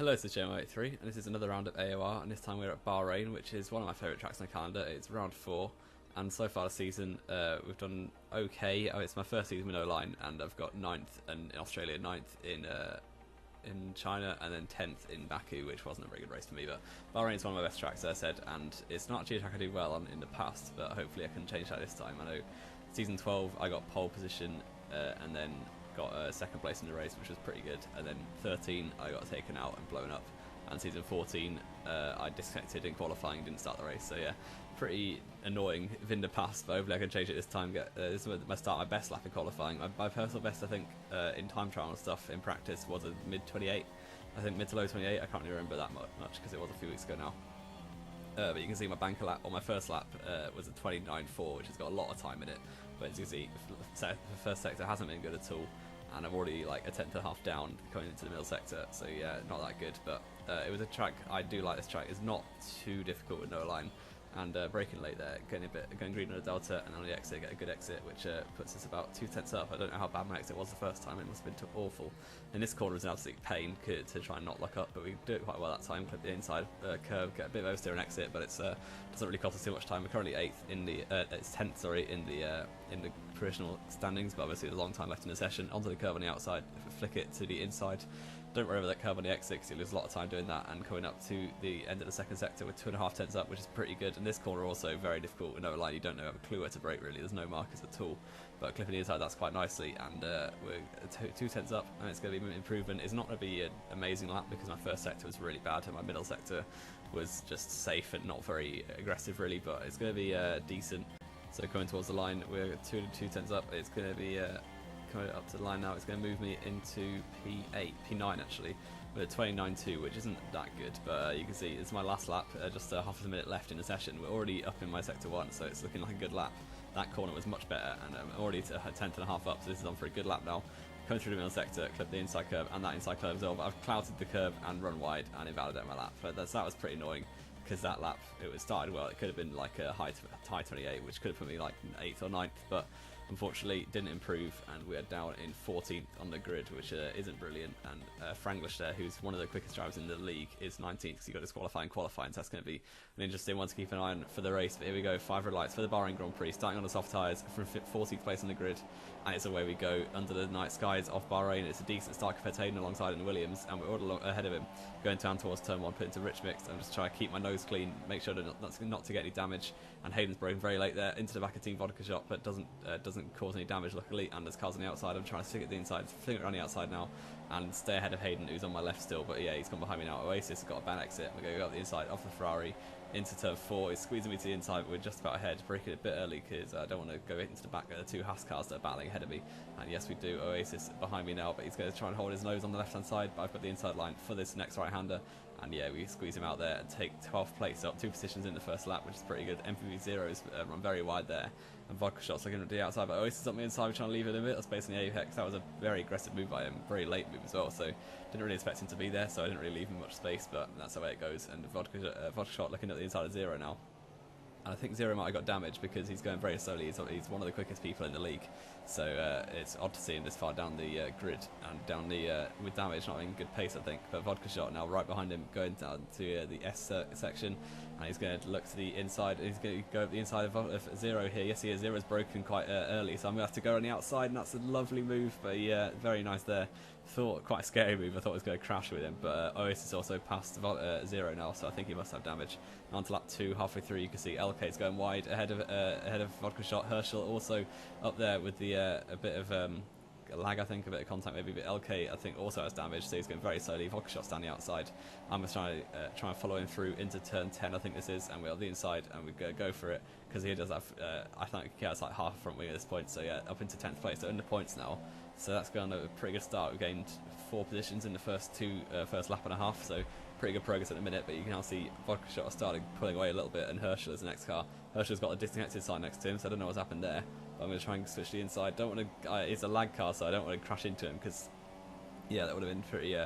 Hello, this is JMO83, and this is another round at AOR, and this time we're at Bahrain, which is one of my favourite tracks on the calendar. It's round 4, and so far this season we've done okay. It's my first season with no line, and I've got 9th in Australia, 9th in China, and then 10th in Baku, which wasn't a very good race for me. But Bahrain is one of my best tracks, as I said, and it's not actually a track I do well on in the past, but hopefully I can change that this time. I know season 12 I got pole position and then got second place in the race, which was pretty good, and then 13 I got taken out and blown up, and season 14 I disconnected in qualifying, didn't start the race. So yeah, pretty annoying Vinder pass, but hopefully I can change it this time. This is my best lap in qualifying. My personal best, I think, in time trial and stuff in practice was a mid 28. I think mid to low 28. I can't really remember that much because it was a few weeks ago now. But you can see my banker lap, or my first lap, was a 29.4, which has got a lot of time in it. But as you can see, the first sector hasn't been good at all, and I'm already like a tenth and a half down going into the middle sector. So yeah, not that good. But it was a track I do like. This track is not too difficult with no line, and braking late there, going green on a delta, and on the exit get a good exit, which puts us about 2 tenths up. I don't know how bad my exit was the first time. It must have been awful. And this corner was an absolute pain to try and not lock up, but we do it quite well that time. Clip the inside curve, get a bit of oversteer and exit, but it doesn't really cost us too much time. We're currently 8th in the it's 10th, sorry, in the provisional standings, but obviously there's a long time left in the session. Onto the curve on the outside, if we flick it to the inside, don't worry about that curve on the exit because you lose a lot of time doing that, and coming up to the end of the second sector with 2.5 tenths up, which is pretty good. And this corner also very difficult with no line. You don't have a clue where to brake really. There's no markers at all. But clipping the inside, that's quite nicely, and we're 2 tenths up, and it's going to be an improvement. It's not going to be an amazing lap because my first sector was really bad, and my middle sector was just safe and not very aggressive really. But it's going to be decent. So coming towards the line, we're 2 tenths up. It's going to be coming up to the line now. It's going to move me into P8, P9 actually, with a 29.2, which isn't that good, but you can see it's my last lap, just half of a minute left in the session. We're already up in my sector 1, so it's looking like a good lap. That corner was much better, and I'm already a tenth and a half up, so this is on for a good lap now. Coming through the middle sector, clip the inside curve, and that inside curve as well, but I've clouted the curve and run wide and invalidated my lap. But that was pretty annoying, because that lap, it started well. It could have been like a high 28, which could have put me like 8th or 9th, but unfortunately didn't improve, and we are down in 14th on the grid, which isn't brilliant. And Franglish there, who's one of the quickest drivers in the league, is 19th because he got his qualifying, so that's going to be an interesting one to keep an eye on for the race. But here we go, 5 red lights for the Bahrain Grand Prix, starting on the soft tyres from 14th place on the grid, and it's away we go under the night skies of Bahrain. It's a decent start compared to Hayden alongside in Williams, and we're all ahead of him, going down towards turn 1, put into rich mix. I'm just trying to keep my nose clean, make sure not to get any damage. And Hayden's broken very late there into the back of Team Vodka Shot, but doesn't cause any damage luckily. And there's cars on the outside. I'm trying to stick at the inside, fling it around the outside now, and stay ahead of Hayden, who's on my left still. But yeah, he's gone behind me now. Oasis has got a bad exit. We're going to go up the inside off the Ferrari into turn 4. He's squeezing me to the inside, but we're just about ahead, braking a bit early because I don't want to go into the back of the 2 Haas cars that are battling ahead of me. And yes, we do. Oasis behind me now, but he's going to try and hold his nose on the left hand side, but I've got the inside line for this next right hander, and yeah, we squeeze him out there and take 12th place up 2 positions in the first lap, which is pretty good. MPV zeros run very wide there, and Vodka Shot's looking at the outside, but Oasis up the inside. We're trying to leave it a bit of space in the apex. That was a very aggressive move by him, very late move as well, so didn't really expect him to be there, so I didn't really leave him much space, but that's the way it goes. And Vodka Shot looking at the inside of Zero now. And I think Zero might have got damaged because he's going very slowly. He's one of the quickest people in the league, so it's odd to see him this far down the grid and down the with damage, not in good pace I think. But Vodka Shot now right behind him, going down to the S section, and he's going to look to the inside. He's going to go up the inside of Zero here. Yes, he is. Zero's broken quite early, so I'm going to have to go on the outside, and that's a lovely move. But yeah, very nice there. Thought quite a scary move. I thought I was going to crash with him, but Oasis also passed Zero now, so I think he must have damage. And on to lap 2, halfway through, you can see LK's going wide ahead of Vodka Shot. Herschel also up there with the a bit of lag, I think, a bit of contact maybe, but LK I think also has damage, so he's going very slowly. Vodka Shot's down the outside. I'm just trying to try and follow him through into turn 10, I think this is, and we're on the inside, and we go for it because he does have I think he has like half a front wing at this point, so yeah, up into 10th place, so under points now. So that's gone a pretty good start. We've gained 4 positions in the first lap and a half, so pretty good progress at the minute. But you can now see Vodka Shot has started pulling away a little bit, and Herschel is the next car. Herschel's got a disconnected sign next to him, so I don't know what's happened there. But I'm going to try and switch to the inside. Don't want to. It's a lag car, so I don't want to crash into him because yeah, that would have been pretty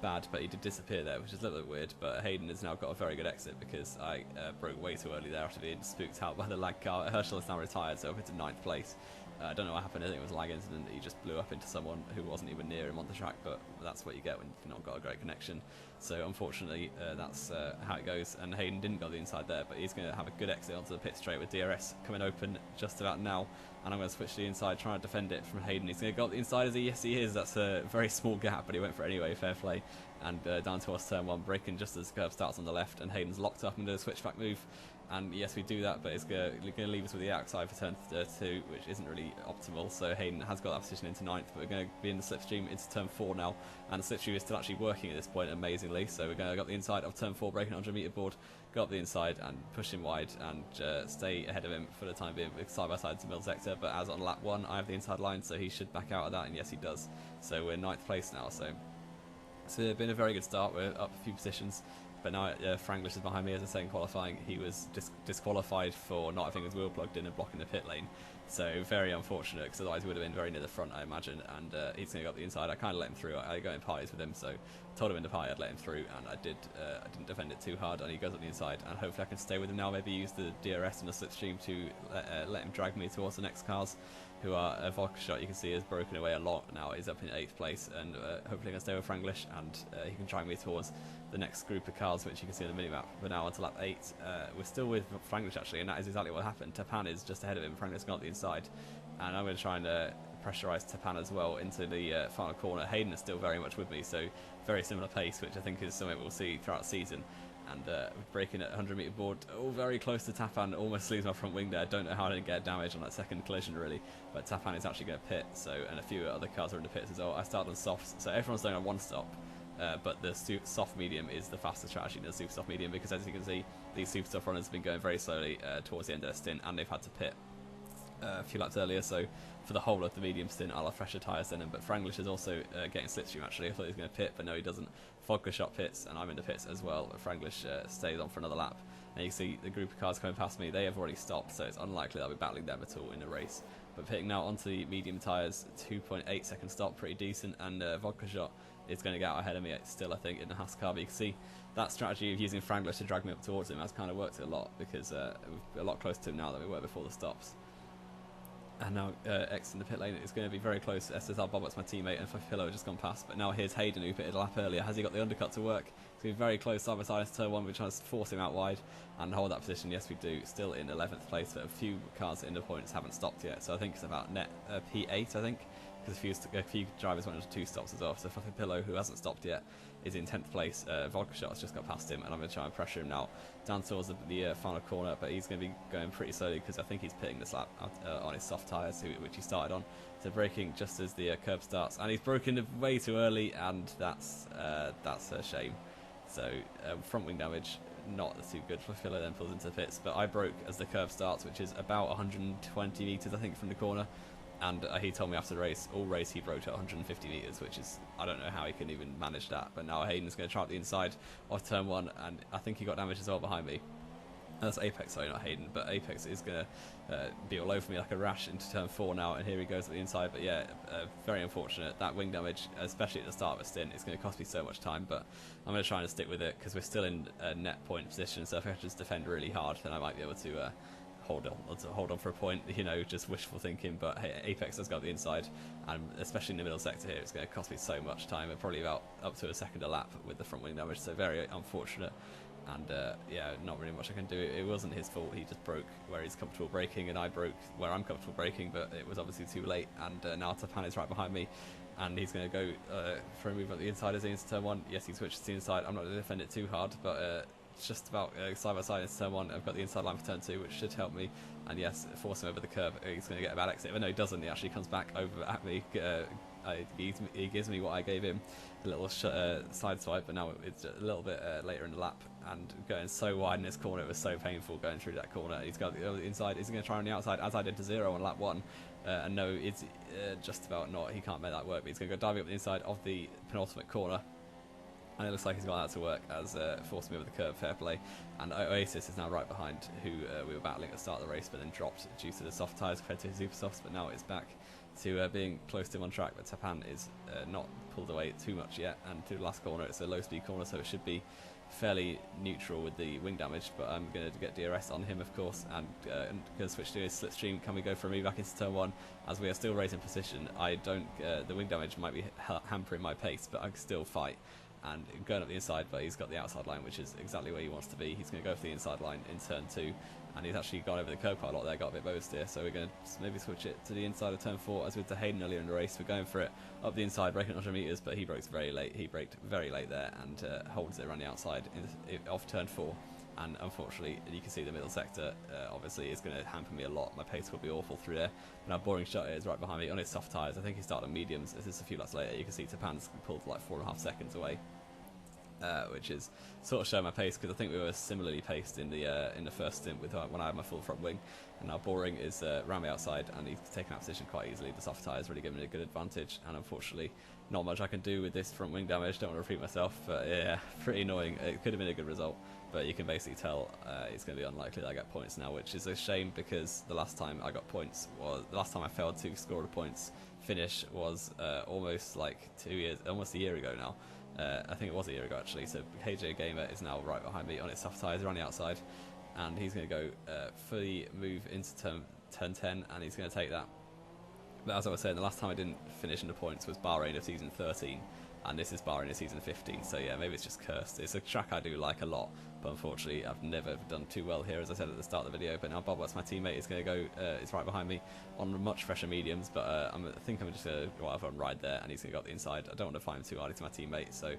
bad. But he did disappear there, which is a little bit weird. But Hayden has now got a very good exit because I broke way too early there after being spooked out by the lag car. Herschel is now retired, so up into 9th place. I don't know what happened. I think it was a lag incident. He just blew up into someone who wasn't even near him on the track, but that's what you get when you've not got a great connection. So unfortunately, that's how it goes. And Hayden didn't go the inside there, but he's going to have a good exit onto the pit straight with DRS coming open just about now. And I'm going to switch to the inside, trying to defend it from Hayden. He's going to go up the inside as yes he is. That's a very small gap, but he went for it anyway. Fair play. And down towards turn 1, braking just as the curve starts on the left, and Hayden's locked up and does a switchback move. And yes, we do that, but it's going to leave us with the outside for turn 2, which isn't really optimal. So Hayden has got that position into 9th, but we're going to be in the slipstream into turn 4 now. And the slipstream is still actually working at this point, amazingly. So we're going to go up the inside of turn 4, breaking 100-meter board, go up the inside and push him wide and stay ahead of him for the time being, side by side to middle sector. But as on lap 1, I have the inside line, so he should back out of that, and yes, he does. So we're 9th place now. So it's been a very good start. We're up a few positions. But now Franglish is behind me, as I say, in qualifying. He was disqualified for not having his wheel plugged in and blocking the pit lane. So very unfortunate, because otherwise he would have been very near the front, I imagine. And he's going to go up the inside. I kind of let him through. I go in parties with him, so I told him in the party I'd let him through, and I did. I didn't defend it too hard, and he goes up the inside. And hopefully I can stay with him now. Maybe use the DRS and the slipstream to let him drag me towards the next cars, who are vodka shot. You can see has broken away a lot now. He's up in 8th place, and hopefully I can stay with Franglish, and he can drag me towards the next group of cars, which you can see on the minimap. But now on to lap 8. We're still with Franglish actually, and that is exactly what happened. Tapan is just ahead of him. Franglish got up the inside, and I'm going to try and pressurise Tapan as well into the final corner. Hayden is still very much with me, so very similar pace, which I think is something we'll see throughout the season. And braking at 100-meter board, very close to Tapan, almost leaves my front wing there. I don't know how I didn't get damage on that second collision really, but Tapan is actually going to pit, so, and a few other cars are in the pits as well. I started on softs, so everyone's going on 1 stop. But the soft medium is the fastest strategy than the super soft medium, because as you can see, these super soft runners have been going very slowly towards the end of their stint, and they've had to pit a few laps earlier. So for the whole of the medium stint, I'll have fresher tyres than him. But Franglish is also getting slipstream actually. I thought he was going to pit, but no, he doesn't. Vodka shot pits, and I'm in the pits as well. But Franglish stays on for another lap. And you can see the group of cars coming past me, they have already stopped, so it's unlikely I'll be battling them at all in the race. But pitting now onto the medium tyres, 2.8 second stop, pretty decent, and Vodka shot is going to get out ahead of me still, I think, in the Haas car. But you can see that strategy of using Franglish to drag me up towards him has kind of worked a lot, because we're a lot closer to him now than we were before the stops. And now X in the pit lane is going to be very close. SSR Bobbett's my teammate, and Fafillo has just gone past. But now here's Hayden, who pitted a lap earlier. Has he got the undercut to work? It's going to be very close side by side into turn 1. We're trying to force him out wide and hold that position. Yes, we do. Still in 11th place, but a few cars in the points haven't stopped yet. So I think it's about net P8, I think, because a few drivers went into 2 stops as well. So Fafillo, who hasn't stopped yet, is in 10th place. Vodka Shot has just got past him, and I'm going to try and pressure him now down towards the final corner, but he's going to be going pretty slowly, because I think he's pitting this lap on his soft tyres, which he started on. So braking just as the curb starts, and he's broken way too early, and that's a shame. So front wing damage, not too good. Fafillo then pulls into the pits, but I broke as the curve starts, which is about 120 metres I think from the corner. And he told me after the race, all race he broke at 150 metres, which is, I don't know how he can even manage that. But now Hayden's going to try out the inside of turn 1, and I think he got damage as well behind me. That's Apex, sorry, not Hayden, but Apex is going to be all over me like a rash into turn 4 now, and here he goes at the inside. But yeah, very unfortunate. That wing damage, especially at the start of a stint, is going to cost me so much time, but I'm going to try and stick with it, because we're still in a net point position, so if I just defend really hard, then I might be able to hold on for a point, you know, just wishful thinking. But hey, Apex has got the inside, and especially in the middle sector here, it's going to cost me so much time, probably about up to a second a lap with the front wing damage, so very unfortunate. And yeah, not really much I can do. It wasn't his fault. He just broke where he's comfortable braking, and I broke where I'm comfortable braking, but it was obviously too late. And now Tapan is right behind me, and he's going to go for a move at the inside as he into turn 1. Yes, he switches to the inside. I'm not going to defend it too hard, but it's just about side by side into turn 1. I've got the inside line for turn 2, which should help me. And yes, force him over the curb. He's going to get a bad exit, but no, he doesn't. He actually comes back over at me. He gives me what I gave him, a little side swipe, but now it's a little bit later in the lap, and going so wide in this corner, it was so painful going through that corner. He's got the inside. Is he going to try on the outside, as I did to 0 on lap 1? And no, it's just about not. He can't make that work, but he's going to go diving up the inside of the penultimate corner. and it looks like he's got that to work as forced me over the curb, fair play. And Oasis is now right behind, who we were battling at the start of the race, but then dropped due to the soft tyres compared to his super softs, but now it's back to being close to him on track. But Tapan is not pulled away too much yet, and to the last corner it's a low speed corner, so it should be fairly neutral with the wing damage, but I'm going to get DRS on him, of course, and going to switch to his slipstream. Can we go for a move back into turn 1 as we are still raising position? I don't, the wing damage might be hampering my pace, but I can still fight and going up the inside, but he's got the outside line, which is exactly where he wants to be. He's going to go for the inside line in turn 2, and he's actually gone over the curb quite a lot there, got a bit oversteer, so we're going to maybe switch it to the inside of turn 4 as with the Hayden earlier in the race. We're going for it up the inside, braking 100 metres, but he brakes very late. He braked very late there and holds it around the outside off turn 4. And unfortunately, you can see the middle sector obviously is going to hamper me a lot. My pace will be awful through there. Now Boring Shot is right behind me on his soft tyres. I think he started on mediums. This is a few laps later. You can see Tapan's pulled like 4.5 seconds away, which is sort of showing my pace, because I think we were similarly paced in the first stint with when I had my full front wing. And now Boring is around me outside, and he's taken that position quite easily. The soft tyres really giving me a good advantage, and unfortunately not much I can do with this front wing damage. Don't want to repeat myself, but yeah, pretty annoying. It could have been a good result, but you can basically tell it's going to be unlikely that I get points now, which is a shame, because the last time I got points was the last time I failed to score a points finish was almost like almost a year ago now. I think it was a year ago actually. So KJ Gamer is now right behind me on its soft tyres around the outside, and he's going to go fully move into turn 10, and he's going to take that. But as I was saying, the last time I didn't finish in the points was Bahrain of season 13, and this is Bahrain of season 15, so yeah, maybe it's just cursed. It's a track I do like a lot, but unfortunately I've never done too well here, as I said at the start of the video. But now Bob Watts, my teammate, is going to go, is right behind me on much fresher mediums, but I think I'm just going to go out and ride there, and he's going to go up the inside. I don't want to find him too hard to my teammate, so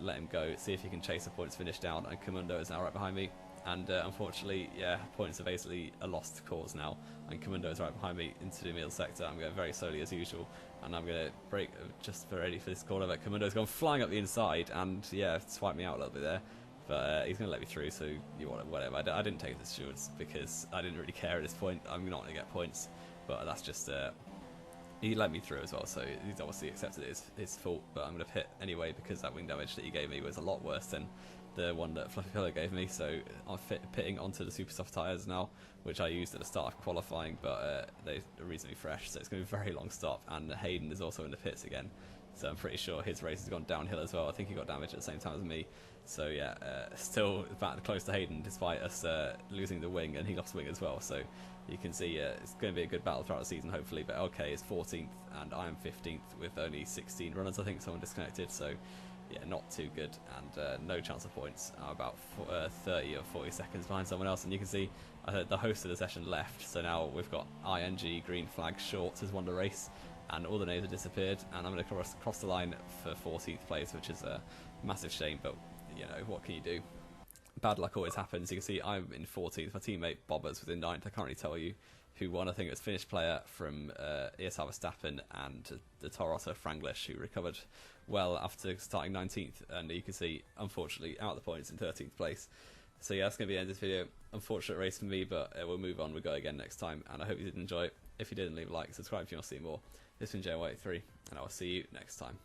let him go, see if he can chase the points finish down. And Comundo is now right behind me, and unfortunately, yeah, points are basically a lost cause now, and Comundo is right behind me into the middle sector. I'm going very slowly as usual, and I'm going to brake just ready for this corner, but Comundo's gone flying up the inside, and yeah, swiped me out a little bit there. But he's going to let me through, so you want whatever. I didn't take this shorts because I didn't really care at this point. I'm not going to get points, but that's just he let me through as well, so he's obviously accepted it as his fault. But I'm going to pit anyway, because that wing damage that he gave me was a lot worse than the one that Fluffy Pillow gave me. So I'm pitting onto the super soft tyres now, which I used at the start of qualifying, but they're reasonably fresh, so it's going to be a very long stop. And Hayden is also in the pits again, so I'm pretty sure his race has gone downhill as well. I think he got damaged at the same time as me. So yeah, still back close to Hayden despite us losing the wing, and he lost wing as well. So you can see it's going to be a good battle throughout the season, hopefully. But LK is 14th and I am 15th with only 16 runners. I think someone disconnected, so yeah, not too good, and no chance of points. I'm about 30 or 40 seconds behind someone else, and you can see the host of the session left. So now we've got ING green flag shorts has won the race, and all the names have disappeared, and I'm going to cross the line for 14th place, which is a massive shame, but you know, what can you do? Bad luck always happens. You can see I'm in 14th. My teammate Bobbers was in 9th. I can't really tell you who won. I think it was Finnish player from ESR Verstappen and the Toronto Franglish, who recovered well after starting 19th. And you can see, unfortunately, out of the points in 13th place. So yeah, that's going to be the end of this video. Unfortunate race for me, but we'll move on. We'll go again next time. And I hope you did enjoy it. If you did, leave a like, subscribe if you want to see more. This has been JY83, and I will see you next time.